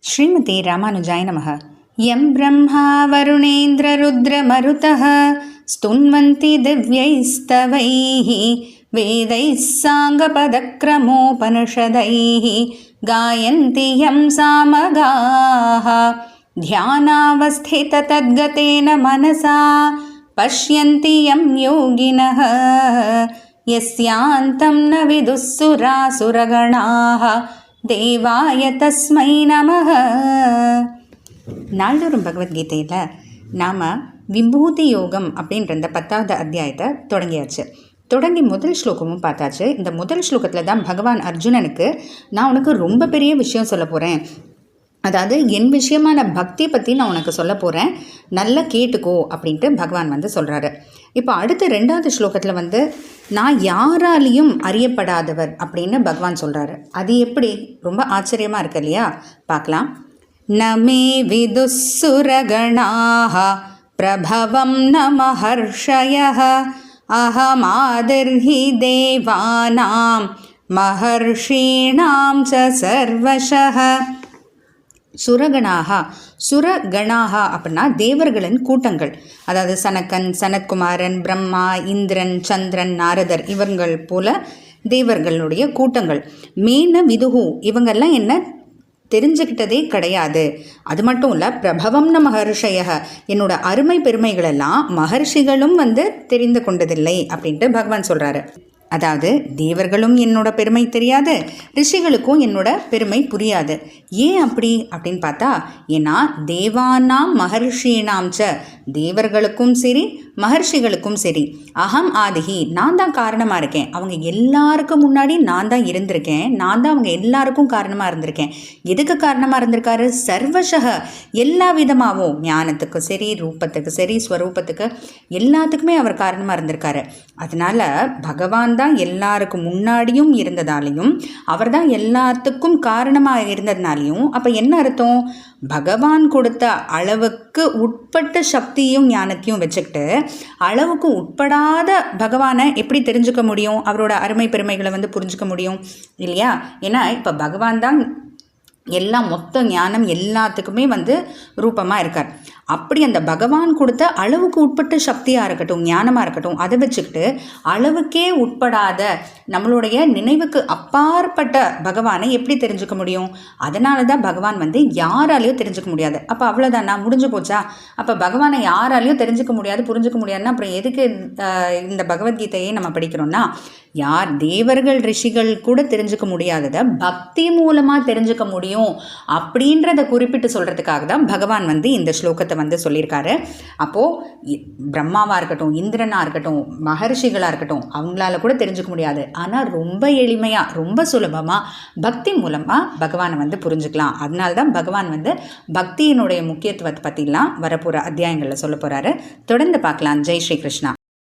ஸ்ரீமதி ராமானுஜாய நமः. யம் பிரம்மா வருணேந்திரருத்ரமருதः ஸ்துன்வந்தி திவ்யைஸ்தவைः வேதைः சாங்கபதக்ரமோபனிஷதைः காயந்தி யம் சாமகாः ध्यानावस्थिततद्गतेन मनसा पश्यन्ति यं योगिनः यस्यान्तं न विदुः सुरासुरगणाः தேவாய தஸ்மை நமः. நாள்தோறும் பகவத்கீதையில் நாம் விபூதி யோகம் அப்படின்ற இந்த 10வது அத்தியாயத்தை தொடங்கியாச்சு. தொடங்கி முதல் ஸ்லோகமும் பார்த்தாச்சு. இந்த முதல் ஸ்லோகத்தில் தான் பகவான் அர்ஜுனனுக்கு நான் உனக்கு ரொம்ப பெரிய விஷயம் சொல்ல போகிறேன், அதாவது என் விஷயமான பக்தி பற்றி நான் உனக்கு சொல்ல போகிறேன், நல்லா கேட்டுக்கோ அப்படின்ட்டு பகவான் சொல்கிறாரு. இப்போ அடுத்த 2வது ஸ்லோகத்தில் நான் யாராலையும் அறியப்படாதவர் அப்படின்னு பகவான் சொல்கிறாரு. அது எப்படி, ரொம்ப ஆச்சரியமாக இருக்கு இல்லையா? பார்க்கலாம். நமே விதுசுரகணாஹ பிரபவம் நமஹர்ஷயஹ அஹமாதிர்ஹி தேவானாம் மஹர்ஷீணாம் ச சர்வஷஹ. சுரகணாக அப்படின்னா தேவர்களின் கூட்டங்கள், அதாவது சனக்கன், சனத்குமாரன், பிரம்மா, இந்திரன், சந்திரன், நாரதர், இவர்கள் போல தேவர்களுடைய கூட்டங்கள். மேன விதுகு, இவங்கெல்லாம் என்ன தெரிஞ்சுக்கிட்டதே கிடையாது. அது மட்டும் இல்லை, பிரபவம்ன மகர்ஷய, என்னோட அருமை பெருமைகளெல்லாம் மகர்ஷிகளும் தெரிந்து கொண்டதில்லை அப்படின்ட்டு பகவான் சொல்கிறாரு. அதாவது தேவர்களும் என்னோட பெருமை தெரியாது, ரிஷிகளுக்கும் என்னோட பெருமை புரியாது. ஏன் அப்படின்னு பார்த்தா, ஏன்னா தேவானாம் மகர்ஷீனாம் ச, தேவர்களுக்கும் சரி மகர்ஷிகளுக்கும் சரி, அகம் ஆதிகி, நான் தான் காரணமாக இருக்கேன். அவங்க எல்லாருக்கும் முன்னாடி நான் தான் இருந்திருக்கேன், நான் தான் அவங்க எல்லாருக்கும் காரணமாக இருந்திருக்கேன். எதுக்கு காரணமாக இருந்திருக்காரு? சர்வசக, எல்லா விதமாகவும், ஞானத்துக்கு சரி, ரூபத்துக்கு சரி, ஸ்வரூபத்துக்கு, எல்லாத்துக்குமே அவர் காரணமாக இருந்திருக்காரு. அதனால் பகவான் தான் எல்லாருக்கும் முன்னாடியும் இருந்ததாலையும், அவர் தான் எல்லாத்துக்கும் காரணமாக இருந்ததுனாலையும், அப்போ என்ன அர்த்தம்? பகவான் கொடுத்த அளவுக்கு உட்பட்ட சக்தியும் ஞானத்தையும் வச்சுக்கிட்டு அளவுக்கு உட்படாத பகவானை எப்படி தெரிஞ்சுக்க முடியும்? அவரோட அருமை பெருமைகளை புரிஞ்சுக்க முடியும் இல்லையா? ஏன்னா இப்போ பகவான் தான் எல்லாம், மொத்த ஞானம் எல்லாத்துக்குமே ரூபமாக இருக்கார். அப்படி அந்த பகவான் கொடுத்த அளவுக்கு உட்பட்ட சக்தியாக இருக்கட்டும், ஞானமாக இருக்கட்டும், அதை வச்சுக்கிட்டு அளவுக்கே உட்படாத நம்மளுடைய நினைவுக்கு அப்பாற்பட்ட பகவானை எப்படி தெரிஞ்சுக்க முடியும்? அதனால தான் பகவான் யாராலையும் தெரிஞ்சுக்க முடியாது. அப்போ அவ்வளோதான், நான் முடிஞ்சு போச்சா? அப்போ பகவானை யாராலையும் தெரிஞ்சுக்க முடியாது, புரிஞ்சுக்க முடியாதுன்னா அப்புறம் எதுக்கு இந்த பகவத்கீதையை நம்ம படிக்கிறோம்னா, யார் தேவர்கள் ரிஷிகள் கூட தெரிஞ்சுக்க முடியாததை பக்தி மூலமாக தெரிஞ்சுக்க முடியும் அப்படின்றத குறிப்பிட்டு சொல்கிறதுக்காக தான் பகவான் இந்த ஸ்லோகத்தை சொல்லியிருக்காரு. அப்போது பிரம்மாவாக இருக்கட்டும், இந்திரனாக இருக்கட்டும், மகர்ஷிகளாக இருக்கட்டும், அவங்களால கூட தெரிஞ்சுக்க முடியாது. ஆனால் ரொம்ப எளிமையாக, ரொம்ப சுலபமாக பக்தி மூலமாக பகவானை புரிஞ்சுக்கலாம். அதனால தான் பகவான் பக்தியினுடைய முக்கியத்துவத்தை பற்றிலாம் வரப்போகிற அத்தியாயங்களில் சொல்ல போகிறாரு. தொடர்ந்து பார்க்கலாம். ஜெய் ஸ்ரீ கிருஷ்ணா.